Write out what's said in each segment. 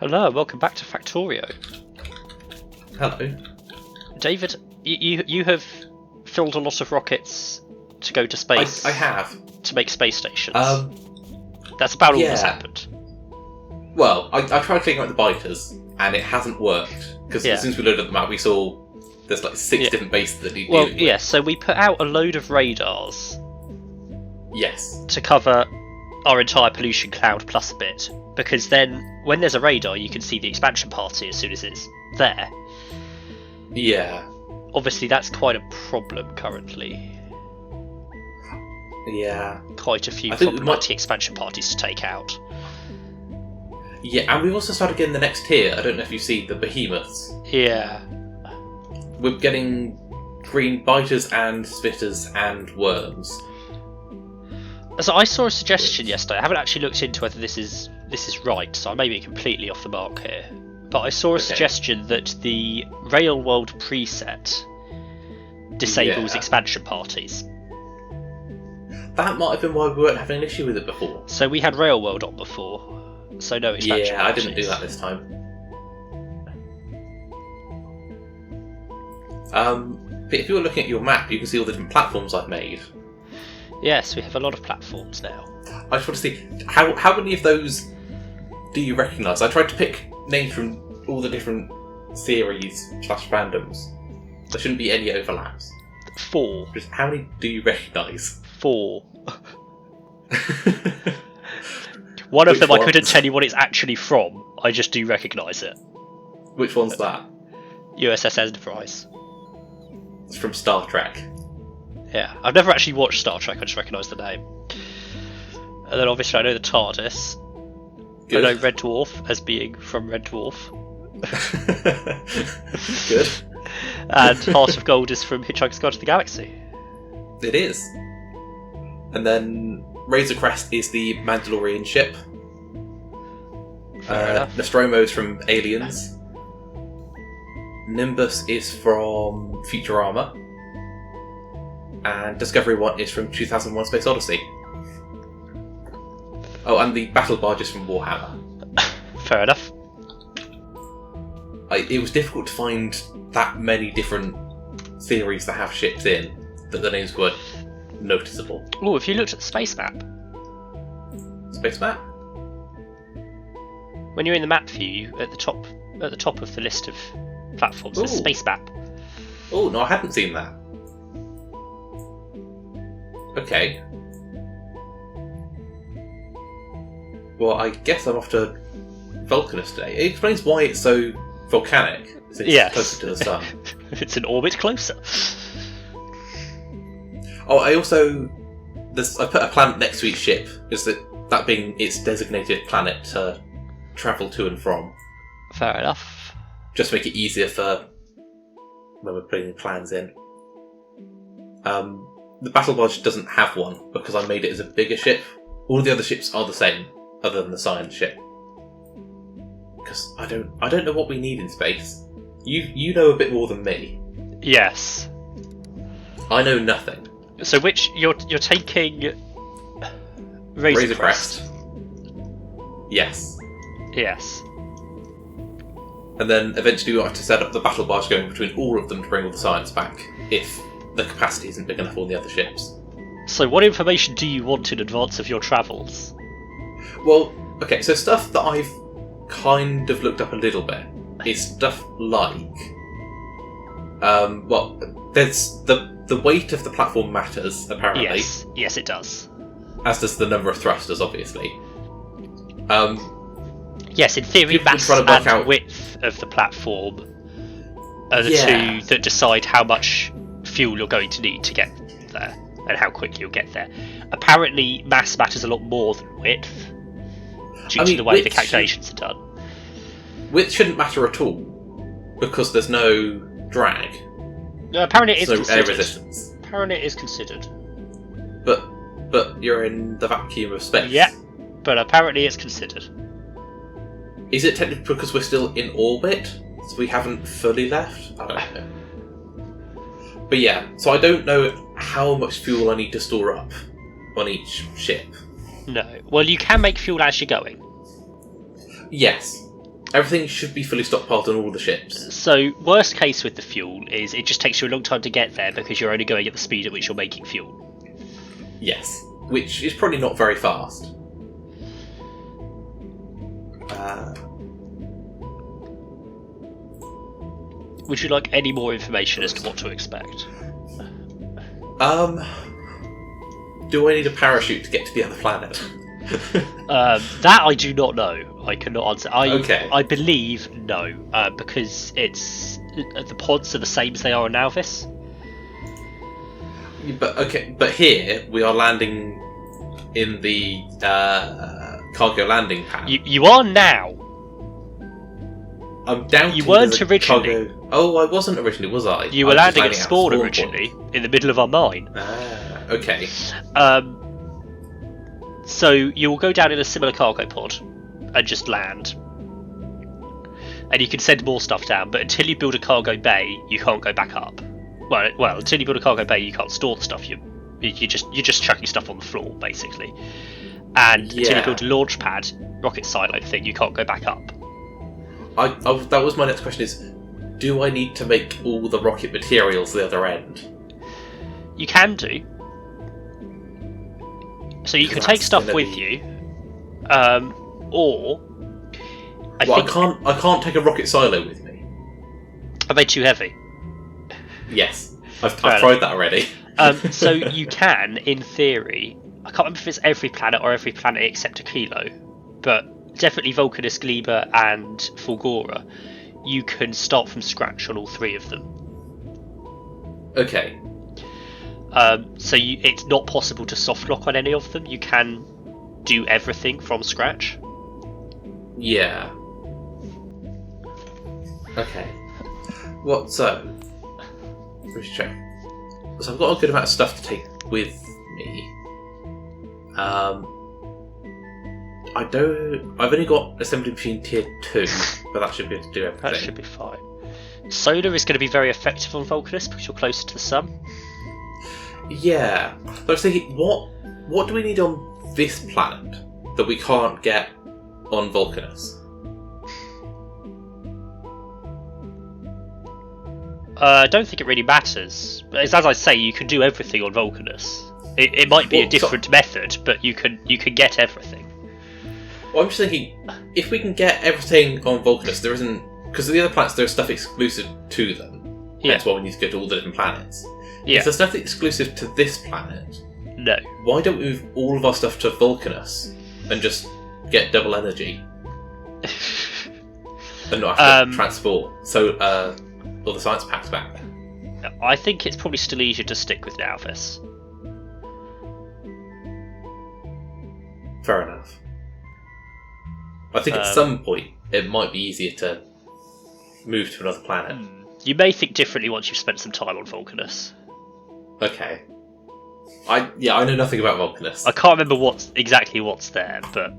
Hello, welcome back to Factorio. Hello. David, you have filled a lot of rockets to go to space. I have. To make space stations. That's about all that's happened. Well, I tried figuring out the biters, and it hasn't worked. Because as soon as we loaded them out, we saw there's like six different bases that need dealing with. Well, so we put out a load of radars. Yes. To cover our entire pollution cloud plus a bit. Because then, when there's a radar, you can see the expansion party as soon as it's there. Yeah. Obviously, that's quite a problem currently. Yeah. Quite a few problematic expansion parties to take out. Yeah, and we've also started getting the next tier. I don't know if you see the behemoths. Yeah. We're getting green biters and spitters and worms. So I saw a suggestion yesterday. I haven't actually looked into whether this is right, so I may be completely off the mark here. But I saw a suggestion that the Rail World preset disables expansion parties. That might have been why we weren't having an issue with it before. So we had Rail World on before, so no expansion parties. I didn't do that this time. But if you're looking at your map, you can see all the different platforms I've made. Yes, we have a lot of platforms now. I just want to see, how many of those do you recognise? I tried to pick names from all the different series / fandoms. There shouldn't be any overlaps. 4. Just how many do you recognise? 4. One of them I couldn't tell you what it's actually from. I just do recognise it. Which one's that? USS Enterprise. It's from Star Trek. Yeah, I've never actually watched Star Trek, I just recognise the name. And then obviously I know the TARDIS. Good. I know Red Dwarf as being from Red Dwarf. Good. And Heart of Gold is from Hitchhiker's Guide to the Galaxy. It is. And then Razor Crest is the Mandalorian ship. Nostromo's from Aliens. Nimbus is from Futurama. And Discovery 1 is from 2001 Space Odyssey. Oh, and the Battle Barge is from Warhammer. Fair enough. It was difficult to find that many different series that have ships in, that the names were noticeable. Oh, if you looked at the space map. Space map? When you're in the map view, at the top of the list of platforms, there's space map. Oh, no, I hadn't seen that. Okay. Well, I guess I'm off to Volcanus today. It explains why it's so volcanic, since it's closer to the sun. It's an orbit closer. Oh, I put a planet next to each ship, is that being its designated planet to travel to and from. Fair enough. Just to make it easier for when we're putting plans in. The Battle Barge doesn't have one because I made it as a bigger ship. All the other ships are the same, other than the science ship. Because I don't know what we need in space. You know a bit more than me. Yes. I know nothing. So which you're taking Razor Crest? Yes. Yes. And then eventually we'll have to set up the Battle Barge going between all of them to bring all the science back, if the capacity isn't big enough on the other ships. So what information do you want in advance of your travels? Well, okay, so stuff that I've kind of looked up a little bit is stuff like... there's the weight of the platform matters, apparently. Yes, it does. As does the number of thrusters, obviously. Yes, in theory, mass and width of the platform are the two that decide how much fuel you're going to need to get there and how quickly you'll get there. Apparently, mass matters a lot more than width due to the way the calculations are done. Width shouldn't matter at all because there's no drag. No, apparently it is considered. Air resistance. Apparently it is considered. But you're in the vacuum of space. Yeah, but apparently it's considered. Is it technically because we're still in orbit, so we haven't fully left? I don't know. But yeah, so I don't know how much fuel I need to store up on each ship. No. Well, you can make fuel as you're going. Yes. Everything should be fully stockpiled on all the ships. So, worst case with the fuel is it just takes you a long time to get there because you're only going at the speed at which you're making fuel. Yes, which is probably not very fast. Would you like any more information as to what to expect? Do I need a parachute to get to the other planet? That I do not know. I cannot answer. I believe no, because the pods are the same as they are on Alvis. But here we are landing in the cargo landing pad. You are now. I'm down. You weren't originally. Cargo... Oh, I wasn't originally, was I? You were landing at spawn originally, in the middle of our mine. Okay. So you will go down in a similar cargo pod and just land. And you can send more stuff down, but until you build a cargo bay, you can't go back up. Well, until you build a cargo bay, you can't store the stuff. You're just chucking stuff on the floor, basically. And until you build a launch pad, rocket silo thing, you can't go back up. That was my next question: is do I need to make all the rocket materials the other end? You can do. So you can take stuff with you, or I can't take a rocket silo with me. Are they too heavy? Yes, I've tried that already. So you can, in theory, I can't remember if it's every planet or every planet except a kilo, but definitely Volcanus, Gleba, and Fulgora. You can start from scratch on all three of them. Okay. So it's not possible to softlock on any of them. You can do everything from scratch. Yeah. Okay. So let's check. So I've got a good amount of stuff to take with me. I've only got assembly machine tier 2, but that should be able to do everything. That should be fine. Solar is going to be very effective on Volcanus because you're closer to the sun. Yeah. So I was thinking, what do we need on this planet that we can't get on Volcanus? I don't think it really matters. As I say, you can do everything on Volcanus. It might be a different method, but you can get everything. Well, I'm just thinking, if we can get everything on Volcanus, there isn't... Because the other planets, there's stuff exclusive to them. Yeah. That's why we need to go to all the different planets. Yeah. If there's nothing exclusive to this planet... No. Why don't we move all of our stuff to Volcanus and just get double energy? And not have to transport all the science packs back. I think it's probably still easier to stick with Alvis. Fair enough. I think at some point it might be easier to move to another planet. You may think differently once you've spent some time on Volcanus. Okay. I know nothing about Volcanus. I can't remember what's there, but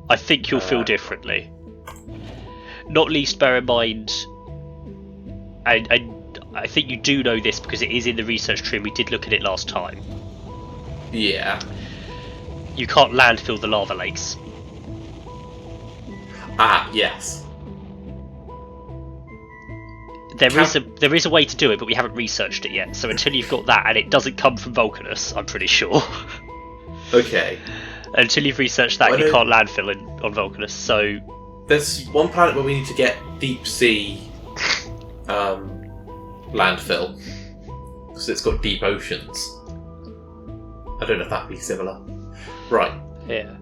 I think you'll feel differently. Not least bear in mind, I think you do know this because it is in the research tree and we did look at it last time. Yeah. You can't landfill the lava lakes. Yes. There is a way to do it, but we haven't researched it yet. So until you've got that, and it doesn't come from Volcanus, I'm pretty sure. Okay. Until you've researched that, you can't landfill on Volcanus. So there's one planet where we need to get deep sea landfill because it's got deep oceans. I don't know if that'd be similar. Right. Yeah.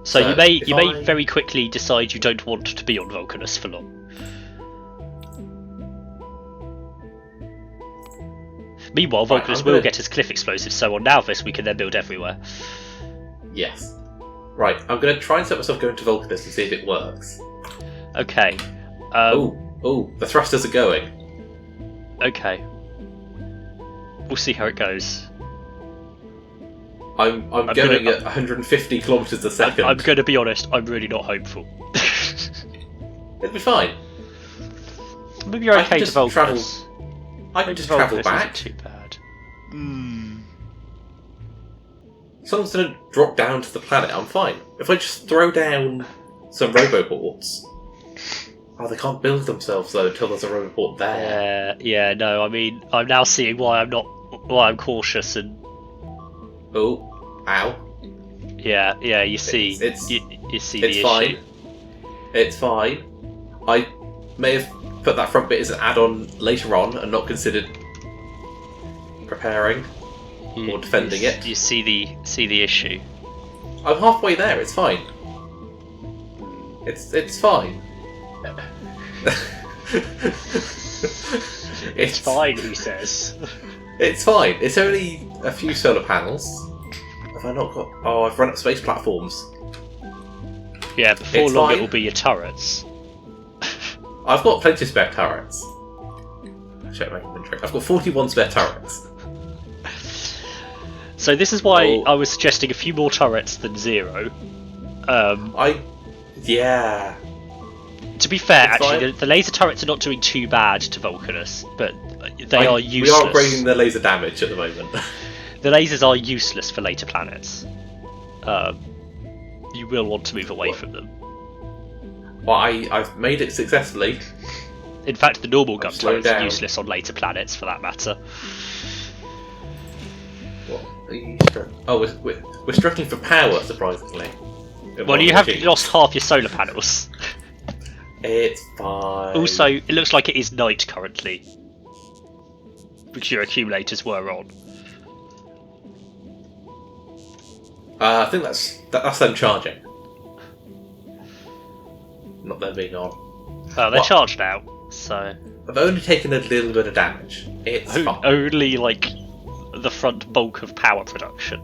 So you may very quickly decide you don't want to be on Volcanus for long. Meanwhile, Volcanus will get his cliff explosives, so on Nalvis we can then build everywhere. Yes. Right, I'm going to try and set myself going to Volcanus and see if it works. Okay. The thrusters are going. Okay. We'll see how it goes. I'm going at 150 kilometres a second. I'm going to be honest, I'm really not hopeful. It'll be fine. Maybe you're okay to Volcanus. I can just travel back. Isn't too bad. Someone's going to drop down to the planet, I'm fine. If I just throw down some roboports Oh, they can't build themselves though until there's a robot there. Yeah. No, I mean, I'm now seeing why I'm cautious and. Oh, ow. Yeah. You see, you see the issue. Fine. It's fine. I may have put that front bit as an add-on later on and not considered preparing or defending it. You see the issue. I'm halfway there. It's fine. It's fine. It's fine, he says. It's fine. It's only a few solar panels. Have I not got? Oh, I've run up space platforms. Yeah, before long it will be your turrets. I've got plenty of spare turrets. Check my inventory. I've got 41 spare turrets. So this is why I was suggesting a few more turrets than 0. Yeah. To be fair, actually, the laser turrets are not doing too bad to Volcanus, but they are useless. We are upgrading the laser damage at the moment. The lasers are useless for later planets. You will want to move away from them. Well, I've made it successfully. In fact, the normal gun turrets are useless on later planets, for that matter. What are you we're struggling for power, surprisingly. Well, you have lost half your solar panels. It's fine. Also, it looks like it is night currently, because your accumulators were on. I think that's them charging. Not them being on. Oh, they're charged now, so... I've only taken a little bit of damage. It's fine. Only, like, the front bulk of power production.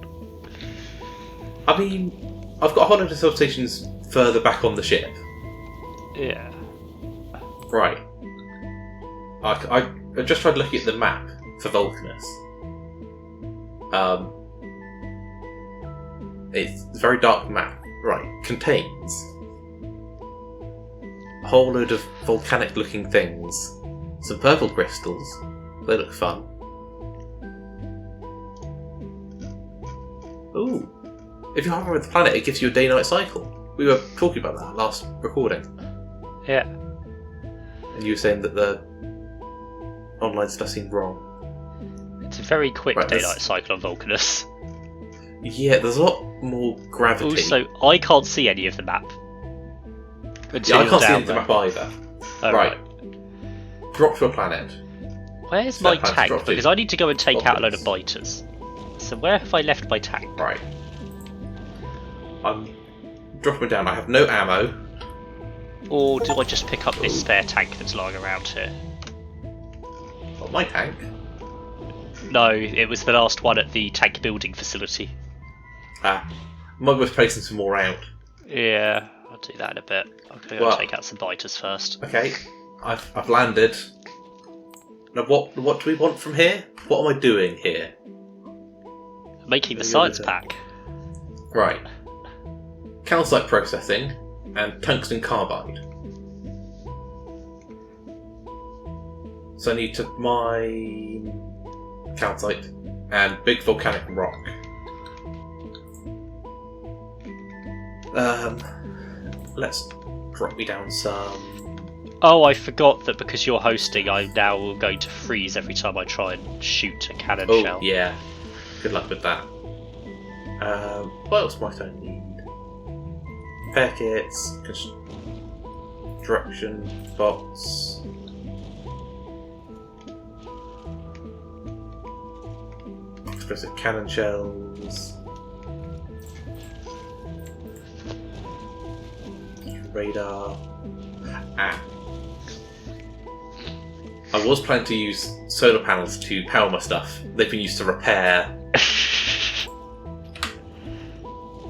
I mean, I've got 100 substations further back on the ship. Yeah. Right. I just tried looking at the map for Volcanus. It's a very dark map. Right. Contains a whole load of volcanic-looking things. Some purple crystals. They look fun. Ooh. If you hover over the planet, it gives you a day-night cycle. We were talking about that last recording. Yeah. And you were saying that the online stuff seemed wrong. It's a very quick day-night cycle on Volcanus. Yeah, there's a lot more gravity. Also, I can't see any of the map. I can't see any of the map either. Oh, right. Drop to a planet. Where's my tank? Because I need to go and take out a load of biters. So where have I left my tank? Right. I'm dropping down. I have no ammo. Or do I just pick up this spare tank that's lying around here? Not my tank. No, it was the last one at the tank building facility. Might be worth placing some more out. Yeah, I'll do that in a bit. I'm going to go take out some biters first. Okay, I've landed. Now what do we want from here? What am I doing here? Making the science pack. Right. Calcite processing and tungsten carbide. So I need to mine calcite and big volcanic rock. Let's drop me down some. Oh, I forgot that because you're hosting, I'm now going to freeze every time I try and shoot a cannon shell. Oh, yeah. Good luck with that. What else might I need? Repair kits, construction bots. Explosive cannon shells. Radar. I was planning to use solar panels to power my stuff. They've been used to repair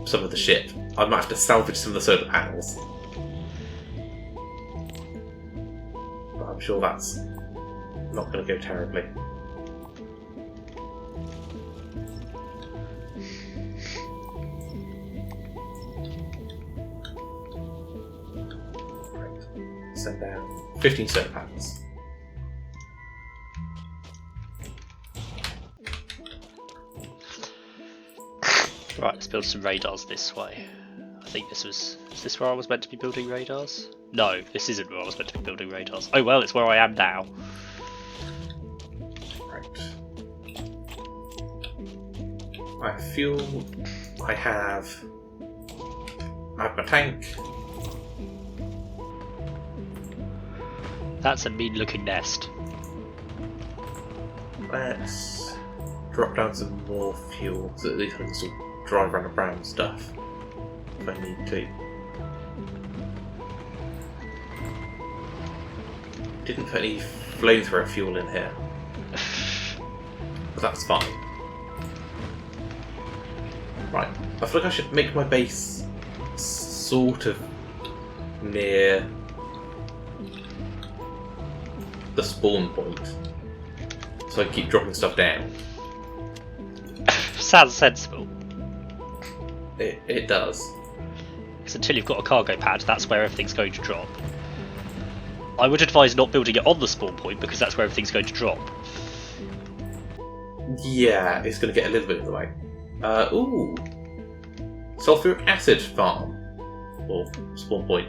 some of the ship. I might have to salvage some of the solar panels. But I'm sure that's not going to go terribly. Right. Send down 15 solar panels. Right, let's build some radars this way. I think is this where I was meant to be building radars? No, this isn't where I was meant to be building radars. Oh well, it's where I am now. Right. I have fuel. I have my tank. That's a mean-looking nest. Let's drop down some more fuel so at least I can still drive around brown stuff if I need to. Didn't put any flamethrower fuel in here, but that's fine. Right, I feel like I should make my base sort of near the spawn point, so I can keep dropping stuff down. Sounds sensible. It does. Because until you've got a cargo pad, that's where everything's going to drop. I would advise not building it on the spawn point because that's where everything's going to drop. Yeah, it's going to get a little bit in the way. Ooh. Sulfuric acid farm. Or spawn point.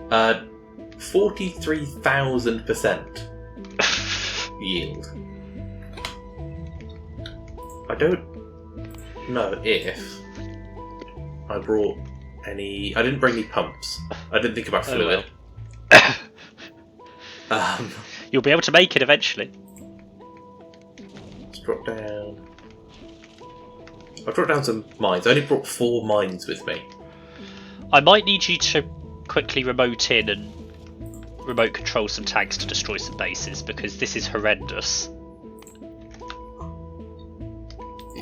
43,000% yield. I don't know if I brought any... I didn't bring any pumps. I didn't think about fluid. You'll be able to make it eventually. Let's drop down. I've dropped down some mines. I only brought 4 mines with me. I might need you to quickly remote in and remote control some tanks to destroy some bases because this is horrendous.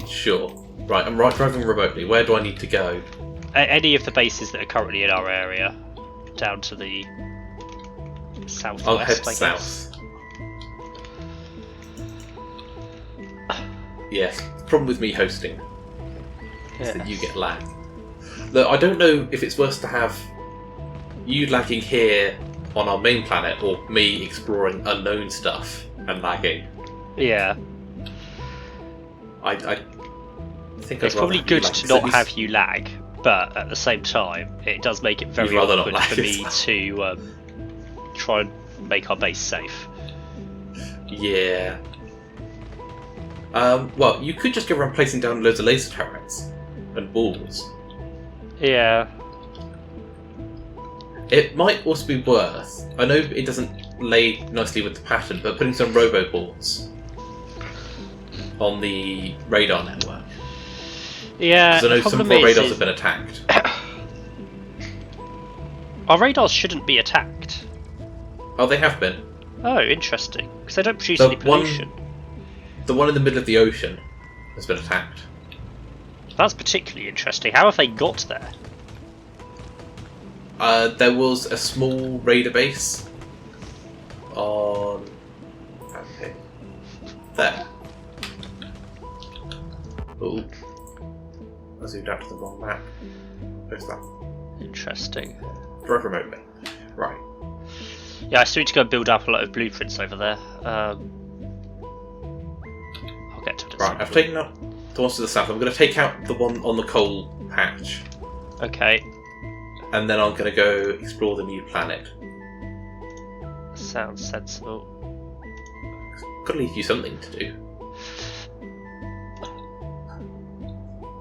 Sure. Right, I'm driving remotely. Where do I need to go? Any of the bases that are currently in our area, down to the southwest. I'll head I guess. south. Yes, the problem with me hosting is that you get lag. Look, I don't know if it's worse to have you lagging here on our main planet or me exploring unknown stuff and lagging. Yeah. I think it's probably good to not have you lag, but at the same time, it does make it very awkward for me to try and make our base safe. Yeah. Well, you could just go around placing down loads of laser turrets and balls. Yeah. It might also be worth, I know it doesn't lay nicely with the pattern, but putting some robo-balls on the radar network. Yeah, because I know some of our radars have been attacked. Our radars shouldn't be attacked. Oh, they have been. Oh, interesting. Because they don't produce any pollution. The one in the middle of the ocean has been attacked. That's particularly interesting. How have they got there? There was a small raider base on... Okay. There. Oh. I zoomed out to the wrong map. Where's that? Interesting. Drive remotely. Right. Yeah, I still need to go and build up a lot of blueprints over there. I'll get to it. Right, I've taken out the ones to the south. I'm going to take out the one on the coal patch. Okay. And then I'm going to go explore the new planet. Sounds sensible. Got to leave you something to do.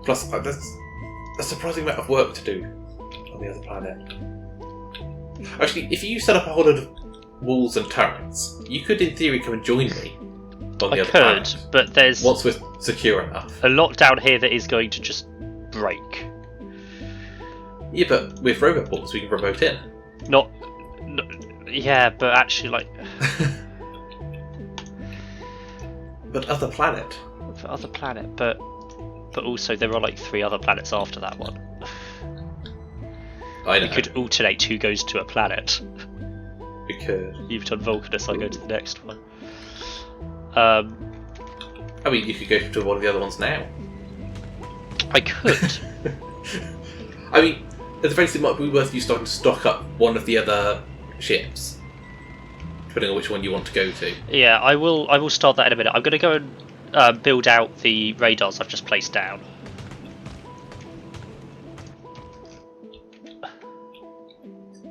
Plus, there's a surprising amount of work to do on the other planet. Actually, if you set up a whole lot of walls and turrets, you could, in theory, come and join me on the other planet. But there's once we're secure enough. A lot down here that is going to just break. Yeah, but with robot balls, we can remote in. Not yeah, but actually, like. But other planet. For other planet, but also there are like 3 other planets after that one. I know. We could alternate who goes to a planet. We could. You've done Volcanus, I go to the next one. I mean, you could go to one of the other ones now. I could. I mean, at the very least, it might be worth you starting to stock up one of the other ships, depending on which one you want to go to. Yeah, I will start that in a minute. I'm going to go and build out the radars I've just placed down.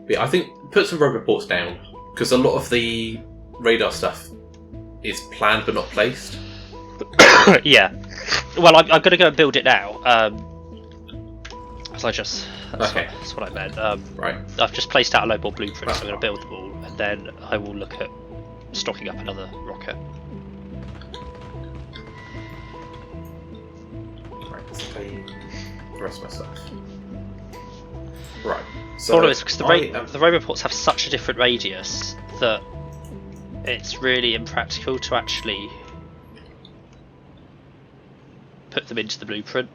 Yeah, I think put some road reports down, because a lot of the radar stuff is planned but not placed. Yeah. Well, I'm going to go and build it now. That's what I meant. Right. I've just placed out a load more blueprints, so I'm going to build them all, and then I will look at stocking up another rocket. Right, let's play the rest of my stuff. Right. So all of this because the road reports have such a different radius that it's really impractical to actually put them into the blueprint.